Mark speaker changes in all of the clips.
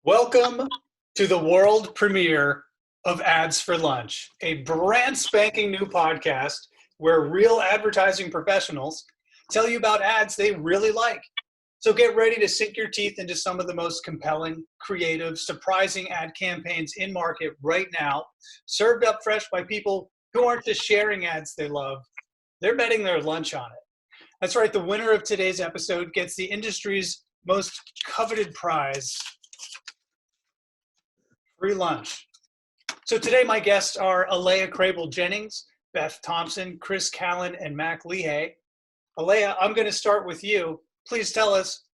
Speaker 1: Welcome to the world premiere of Ads for Lunch, a brand spanking new podcast where real advertising professionals tell you about ads they really like. So get ready to sink your teeth into some of the most compelling, creative, surprising ad campaigns in market right now, served up fresh by people who aren't just sharing ads they love, they're betting their lunch on it. That's right, the winner of today's episode gets the industry's most coveted prize, free lunch. So today my guests are Aleya Jennings, Beth Thompson, Chris Callen, and Mac Leahy. Aleya, I'm going to start with you. Please tell us,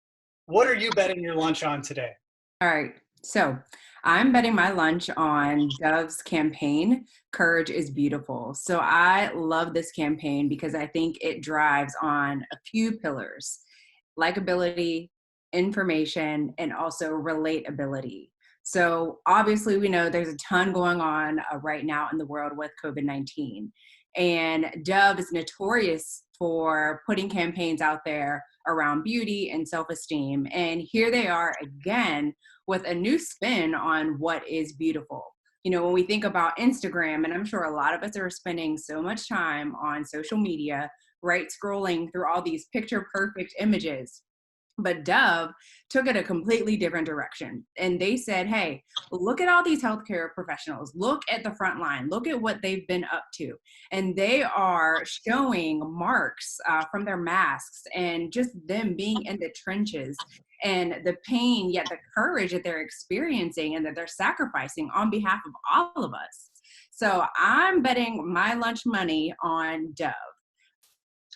Speaker 1: what are you betting your lunch on today?
Speaker 2: All right. So I'm betting my lunch on Dove's campaign, Courage is Beautiful. So I love this campaign because I think it drives on a few pillars: likability, information, and also relatability. So obviously we know there's a ton going on right now in the world with COVID-19. And Dove is notorious for putting campaigns out there around beauty and self-esteem. And here they are again with a new spin on what is beautiful. You know, when we think about Instagram, and I'm sure a lot of us are spending so much time on social media, right, scrolling through all these picture perfect images. But Dove took it a completely different direction. And they said, hey, look at all these healthcare professionals. Look at the front line. Look at what they've been up to. And they are showing marks from their masks and just them being in the trenches and the pain, yet the courage that they're experiencing and that they're sacrificing on behalf of all of us. So I'm betting my lunch money on Dove.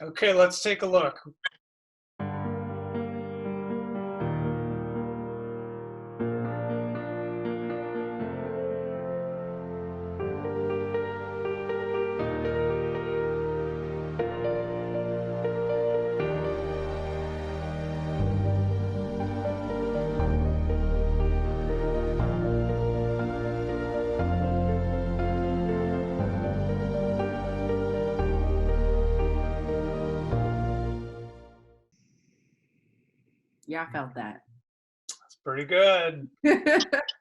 Speaker 1: Okay, let's take a look.
Speaker 2: Yeah, I felt that.
Speaker 1: That's pretty good.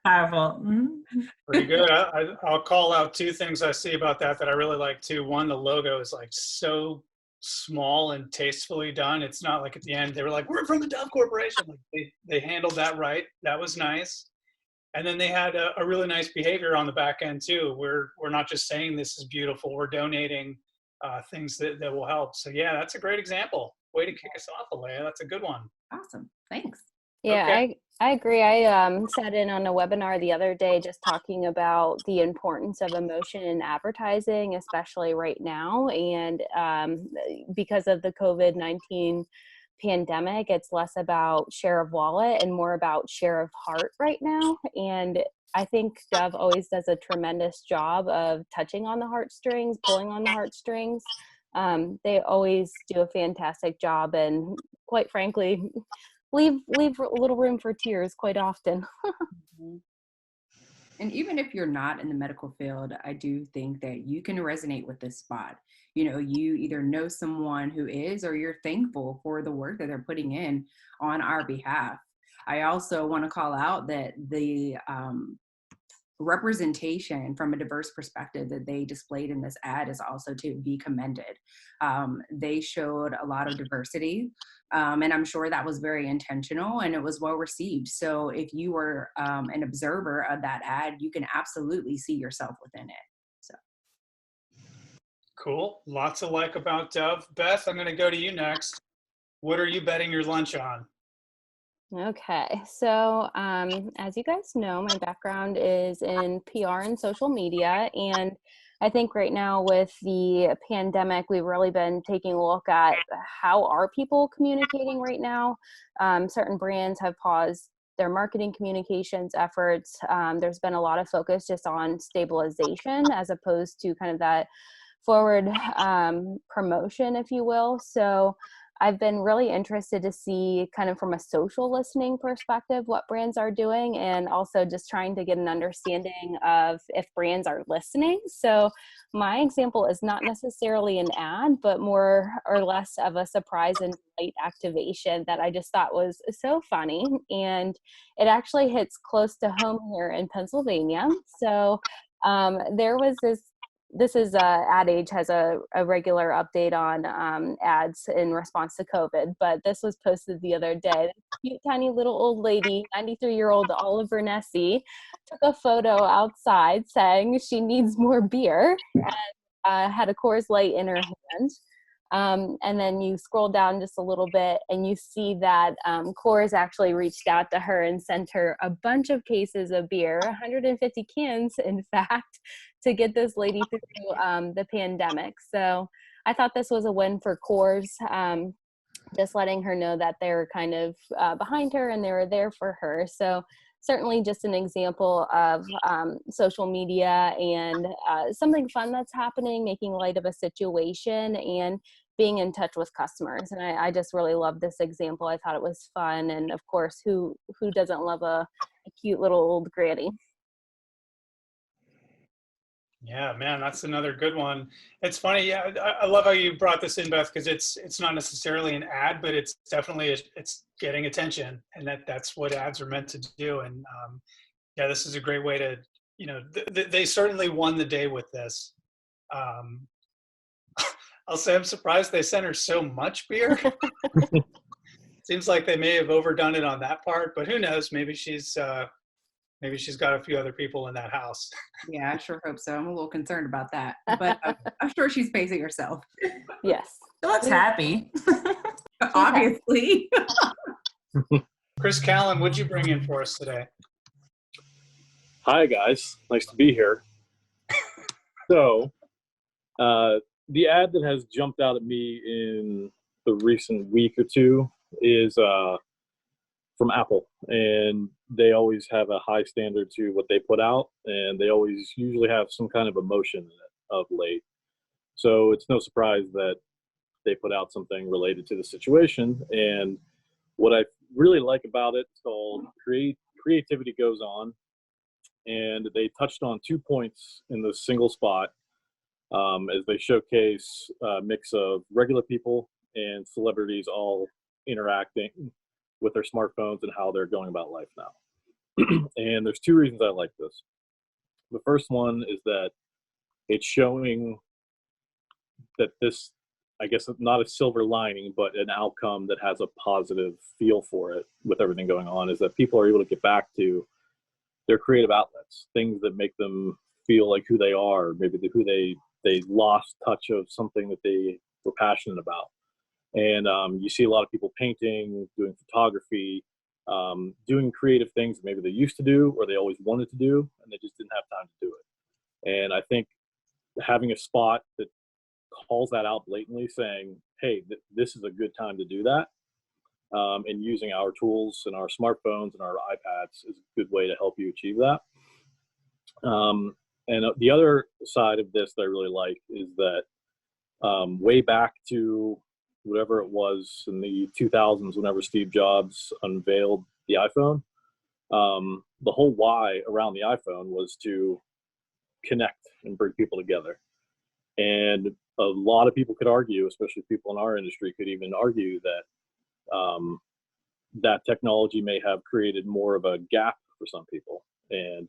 Speaker 3: Powerful.
Speaker 1: Pretty good. I'll call out two things I see about that I really like too. One, the logo is like so small and tastefully done. It's not like at the end they were like, we're from the Dove Corporation. Like they handled that right. That was nice. And then they had a really nice behavior on the back end too. We're not just saying this is beautiful. We're donating things that will help. So yeah, that's a great example. Way to kick us off, Aleya. That's a good one.
Speaker 2: Awesome. Thanks.
Speaker 4: Yeah,
Speaker 1: Okay.
Speaker 4: I agree. I sat in on a webinar the other day just talking about the importance of emotion in advertising, especially right now. And because of the COVID-19 pandemic, it's less about share of wallet and more about share of heart right now. And I think Dove always does a tremendous job of touching on the heartstrings, pulling on the heartstrings. They always do a fantastic job, and quite frankly, leave a little room for tears quite often.
Speaker 2: And even if you're not in the medical field, I do think that you can resonate with this spot. You know, you either know someone who is, or you're thankful for the work that they're putting in on our behalf. I also want to call out that the representation from a diverse perspective that they displayed in this ad is also to be commended. They showed a lot of diversity, and I'm sure that was very intentional and it was well received. So if you were an observer of that ad, you can absolutely see yourself within it. So
Speaker 1: Cool. Lots to like about Dove. Beth, I'm going to go to you next. What are you betting your lunch on?
Speaker 4: Okay, so as you guys know, my background is in PR and social media, and I think right now with the pandemic, we've really been taking a look at how are people communicating right now. Certain brands have paused their marketing communications efforts. There's been a lot of focus just on stabilization as opposed to kind of that forward promotion, if you will. So I've been really interested to see kind of from a social listening perspective what brands are doing, and also just trying to get an understanding of if brands are listening. So my example is not necessarily an ad, but more or less of a surprise and delight activation that I just thought was so funny. And it actually hits close to home here in Pennsylvania. So there was this is Ad Age has a regular update on ads in response to COVID, but this was posted the other day. Cute, tiny little old lady, 93-year-old Oliver Nessie, took a photo outside saying she needs more beer and had a Coors Light in her hand. And then you scroll down just a little bit and you see that Coors actually reached out to her and sent her a bunch of cases of beer, 150 cans, in fact, to get this lady through the pandemic. So I thought this was a win for Coors, just letting her know that they're kind of behind her and they were there for her. So certainly just an example of social media and something fun that's happening, making light of a situation and being in touch with customers. And I just really love this example. I thought it was fun. And of course, who doesn't love a cute little old granny?
Speaker 1: Yeah, man, that's another good one. It's funny. Yeah, I love how you brought this in, Beth, because it's not necessarily an ad, but it's definitely it's getting attention, and that's what ads are meant to do. And yeah, this is a great way to, they certainly won the day with this. I'll say I'm surprised they sent her so much beer. Seems like they may have overdone it on that part, but who knows? Maybe she's got a few other people in that house.
Speaker 2: Yeah, I sure hope so. I'm a little concerned about that, but I'm sure she's pacing herself.
Speaker 4: Yes.
Speaker 3: She looks happy.
Speaker 2: Obviously.
Speaker 1: Chris Callen, what'd you bring in for us today?
Speaker 5: Hi, guys. Nice to be here. So, the ad that has jumped out at me in the recent week or two is from Apple, and they always have a high standard to what they put out, and they always usually have some kind of emotion in it of late. So it's no surprise that they put out something related to the situation. And what I really like about it is called Creativity Goes On, and they touched on 2 points in the single spot as they showcase a mix of regular people and celebrities all interacting with their smartphones and how they're going about life now. And there's 2 reasons I like this. The first one is that it's showing that this, I guess, not a silver lining, but an outcome that has a positive feel for it with everything going on, is that people are able to get back to their creative outlets, things that make them feel like who they are, maybe who they lost touch of something that they were passionate about. And you see a lot of people painting, doing photography, doing creative things that maybe they used to do or they always wanted to do, and they just didn't have time to do it. And I think having a spot that calls that out blatantly, saying, hey, this is a good time to do that, and using our tools and our smartphones and our iPads is a good way to help you achieve that. And the other side of this that I really like is that way back to whatever it was in the 2000s, whenever Steve Jobs unveiled the iPhone, the whole why around the iPhone was to connect and bring people together. And a lot of people could argue, especially people in our industry could even argue that that technology may have created more of a gap for some people, and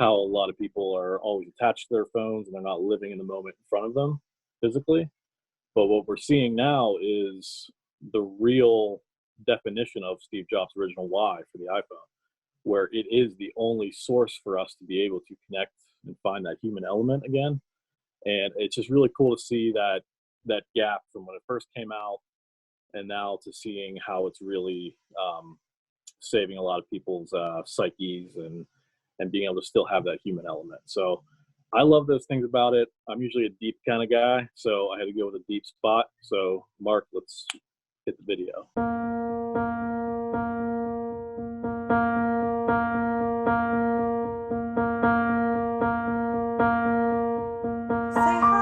Speaker 5: how a lot of people are always attached to their phones and they're not living in the moment in front of them physically. But what we're seeing now is the real definition of Steve Jobs' original why for the iPhone, where it is the only source for us to be able to connect and find that human element again. And it's just really cool to see that gap from when it first came out and now to seeing how it's really saving a lot of people's psyches and being able to still have that human element. So I love those things about it. I'm usually a deep kind of guy, so I had to go with a deep spot. So Mark, let's hit the video.
Speaker 3: Say hi.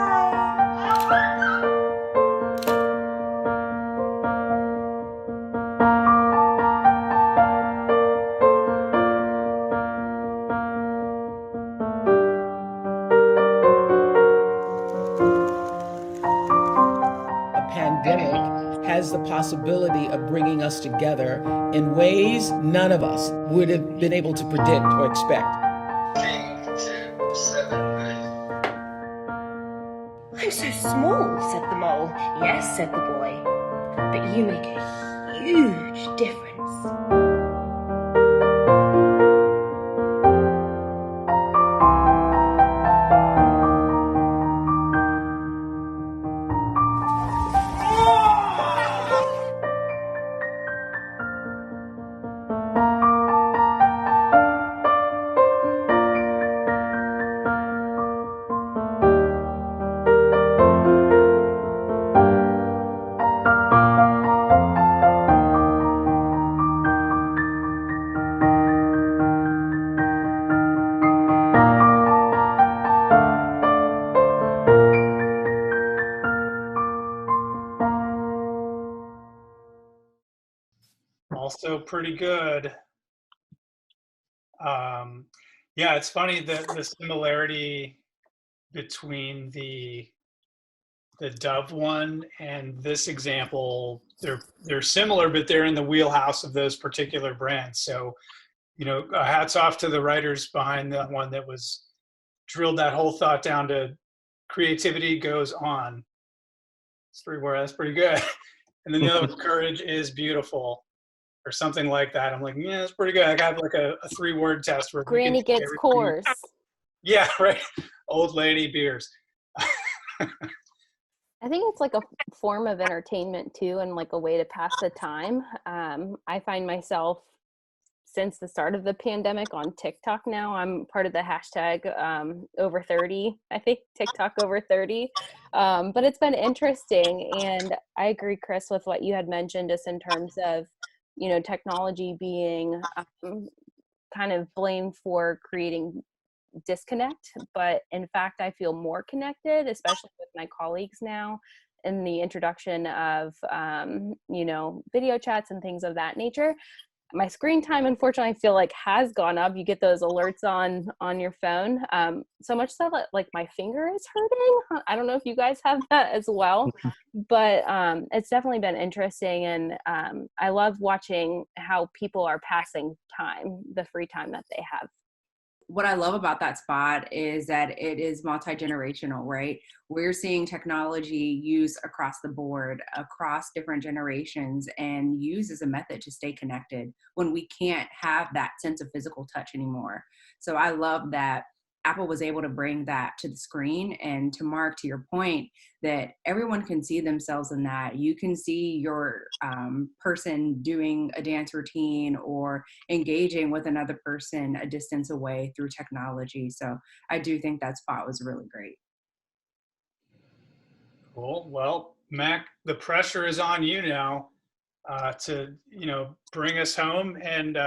Speaker 6: has the possibility of bringing us together in ways none of us would have been able to predict or expect.
Speaker 7: 8, 7, 8.
Speaker 8: I'm so small, said the mole. Yes, said the boy, but you make a huge difference.
Speaker 1: Also pretty good. Yeah, it's funny that the similarity between the Dove one and this example, they're similar, but they're in the wheelhouse of those particular brands. So, hats off to the writers behind the one that was drilled that whole thought down to creativity goes on. It's 3 words. That's pretty good. And then the other one, courage is beautiful, or something like that. I'm like, yeah, that's pretty good. I got like a 3-word test where
Speaker 4: Granny gets Coors.
Speaker 1: Yeah, right. Old lady beers.
Speaker 4: I think it's like a form of entertainment too, and like a way to pass the time. I find myself, since the start of the pandemic, on TikTok now. I'm part of the hashtag over 30, I think, TikTok over 30. But it's been interesting, and I agree, Chris, with what you had mentioned, just in terms of, technology being kind of blamed for creating disconnect, but in fact I feel more connected, especially with my colleagues now, in the introduction of video chats and things of that nature. My screen time, unfortunately, I feel like has gone up. You get those alerts on your phone, so much so that like my finger is hurting. I don't know if you guys have that as well, but it's definitely been interesting, and I love watching how people are passing time, the free time that they have.
Speaker 2: What I love about that spot is that it is multi-generational, right? We're seeing technology used across the board, across different generations, and used as a method to stay connected when we can't have that sense of physical touch anymore. So I love that Apple was able to bring that to the screen. And to Mark, to your point, that everyone can see themselves in that. You can see your person doing a dance routine or engaging with another person a distance away through technology. So I do think that spot was really great.
Speaker 1: Cool. Well, Mac, the pressure is on you now to bring us home and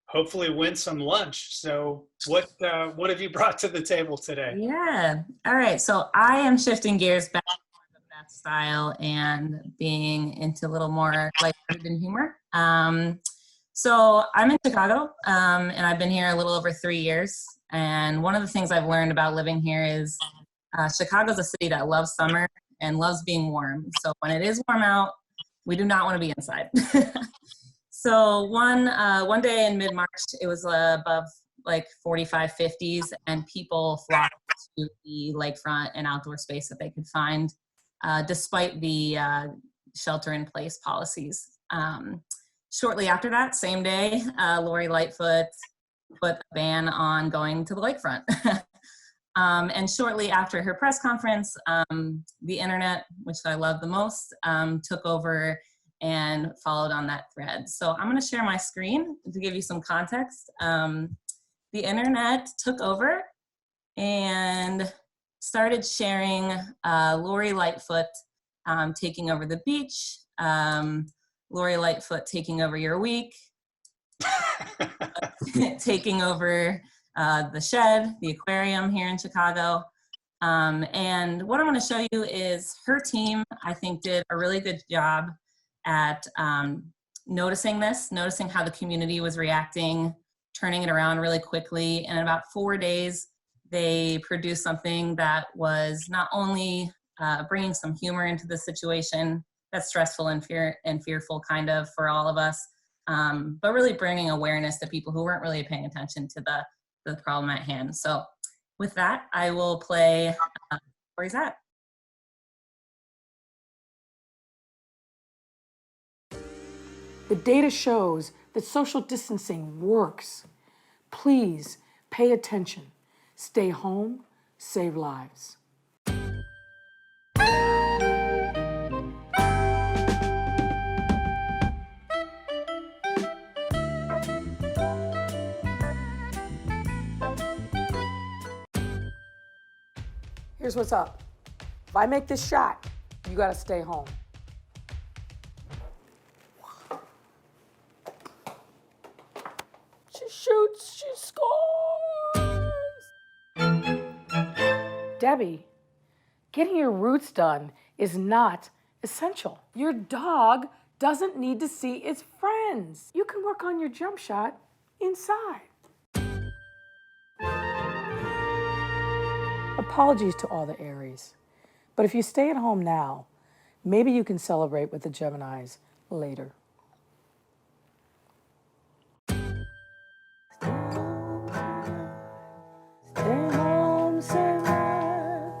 Speaker 1: hopefully win some lunch. So what have you brought to the table today?
Speaker 3: Yeah. All right. So I am shifting gears back to the Beth style and being into a little more lighthearted and humor. So I'm in Chicago, and I've been here a little over 3 years. And one of the things I've learned about living here is Chicago's a city that loves summer and loves being warm. So when it is warm out, we do not want to be inside. So one day in mid-March, it was above like 45, 50s, and people flocked to the lakefront and outdoor space that they could find, despite the shelter-in-place policies. Shortly after that, same day, Lori Lightfoot put a ban on going to the lakefront. And shortly after her press conference, the internet, which I love the most, took over and followed on that thread. So I'm going to share my screen to give you some context. The internet took over and started sharing Lori Lightfoot taking over the beach, Lori Lightfoot taking over your week, taking over the shed, the aquarium here in Chicago. And what I'm going to show you is her team, I think, did a really good job at noticing how the community was reacting, turning it around really quickly. And in about 4 days, they produced something that was not only bringing some humor into the situation, that's stressful and fearful kind of for all of us. But really bringing awareness to people who weren't really paying attention to the problem at hand. So with that, I will play Where's That?
Speaker 9: The data shows that social distancing works. Please pay attention. Stay home, save lives. Here's what's up. If I make this shot, you gotta stay home. She shoots, she scores! Debbie, getting your roots done is not essential. Your dog doesn't need to see its friends. You can work on your jump shot inside. Apologies to all the Aries, but if you stay at home now, maybe you can celebrate with the Geminis later. Stay home, save lives.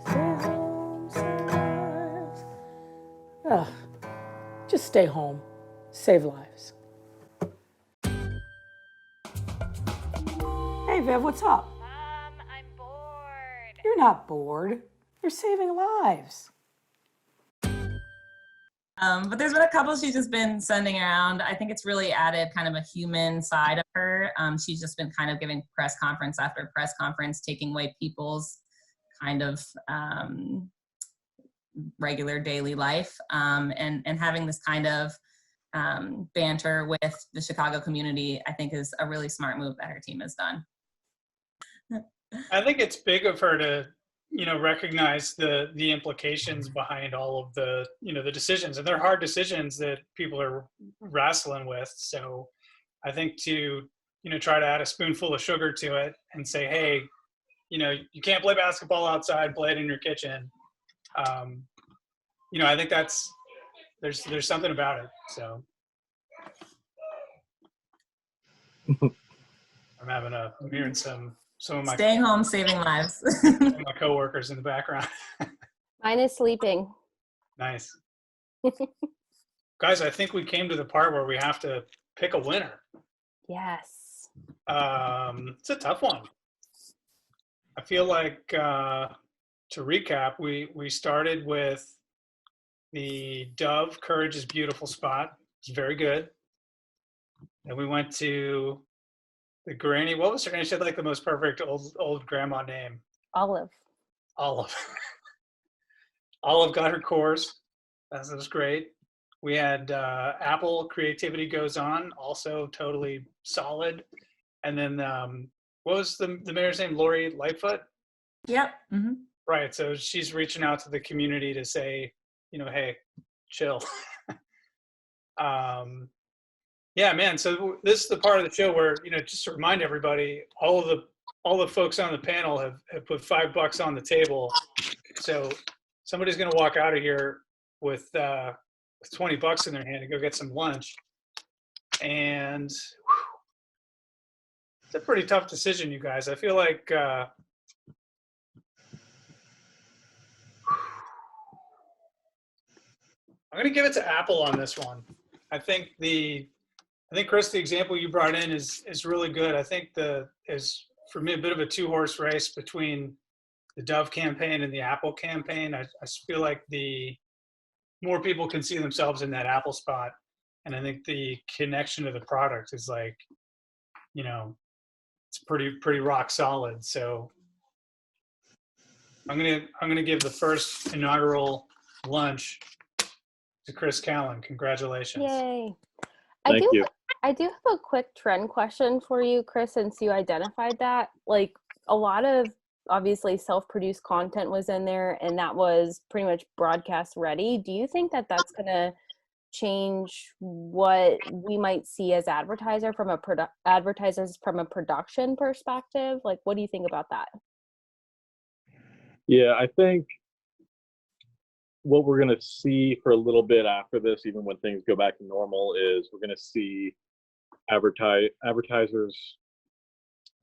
Speaker 9: Stay home, save lives. Ugh. Just stay home, save lives. Hey, Viv, what's up?
Speaker 10: I'm bored.
Speaker 9: You're not bored. You're saving lives.
Speaker 3: But there's been a couple she's just been sending around. I think it's really added kind of a human side of her. She's just been kind of giving press conference after press conference, taking away people's kind of regular daily life, and having this kind of banter with the Chicago community, I think is a really smart move that her team has done.
Speaker 1: I think it's big of her to, recognize the implications behind all of the, the decisions, and they're hard decisions that people are wrestling with. So I think to, try to add a spoonful of sugar to it and say, hey, you can't play basketball outside, play it in your kitchen. I think there's something about it. So I'm hearing some of my
Speaker 3: staying home, saving lives.
Speaker 1: my coworkers in the background.
Speaker 4: Mine is sleeping.
Speaker 1: Nice. Guys, I think we came to the part where we have to pick a winner.
Speaker 4: Yes.
Speaker 1: It's a tough one. I feel like to recap, we started with the Dove Courage is Beautiful spot. It's very good. And we went to the granny. What was her name? She had like the most perfect old grandma name.
Speaker 4: Olive.
Speaker 1: Olive got her Coors. That was great. We had Apple Creativity Goes On, also totally solid. And then what was the mayor's name? Lori Lightfoot?
Speaker 3: Yep. Mm-hmm.
Speaker 1: Right. So she's reaching out to the community to say, hey, chill. Yeah, man. So this is the part of the show where, just to remind everybody, all the folks on the panel have put $5 on the table. So somebody's going to walk out of here with $20 in their hand and go get some lunch. And it's a pretty tough decision, you guys. I feel like I'm going to give it to Apple on this one. I think Chris, the example you brought in is really good. I think is for me a bit of a 2-horse race between the Dove campaign and the Apple campaign. I feel like the more people can see themselves in that Apple spot, and I think the connection to the product is like, it's pretty rock solid. So I'm gonna give the first inaugural lunch to Chris Callen. Congratulations!
Speaker 4: Yay!
Speaker 5: Thank you.
Speaker 4: I do have a quick trend question for you, Chris, since you identified that. Like, a lot of obviously self-produced content was in there, and that was pretty much broadcast ready. Do you think that that's going to change what we might see as advertisers from a production perspective? Like, what do you think about that?
Speaker 5: Yeah, I think what we're going to see for a little bit after this, even when things go back to normal, is we're going to see advertisers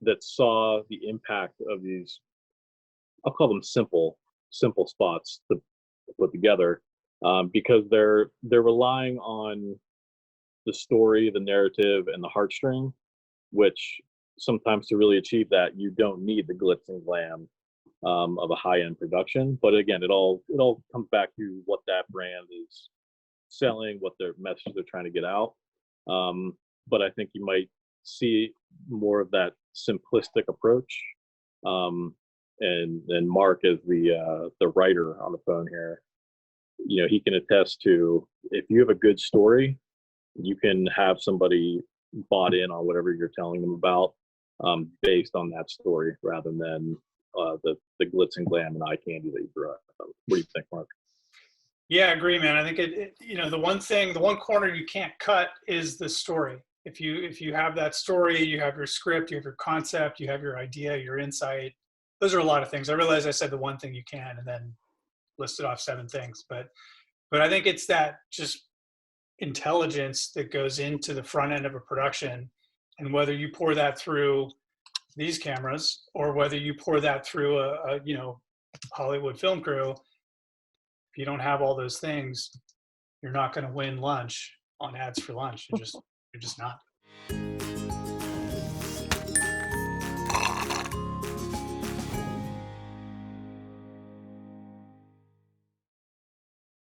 Speaker 5: that saw the impact of these, I'll call them simple spots to put together, because they're relying on the story, the narrative, and the heartstring, which sometimes to really achieve that, you don't need the glitz and glam of a high-end production. But again, it all comes back to what that brand is selling, what their message they're trying to get out. But I think you might see more of that simplistic approach. And Mark, as the writer on the phone here, he can attest to, if you have a good story, you can have somebody bought in on whatever you're telling them about, based on that story, rather than the glitz and glam and eye candy that you brought. What do you think, Mark?
Speaker 1: Yeah, I agree, man. I think the one corner you can't cut is the story. If you have that story, you have your script, you have your concept, you have your idea, your insight. Those are a lot of things. I realize I said the one thing you can and then listed off 7 things, but I think it's that just intelligence that goes into the front end of a production, and whether you pour that through these cameras or whether you pour that through a Hollywood film crew, if you don't have all those things, you're not going to win lunch on Ads for Lunch. You're just not.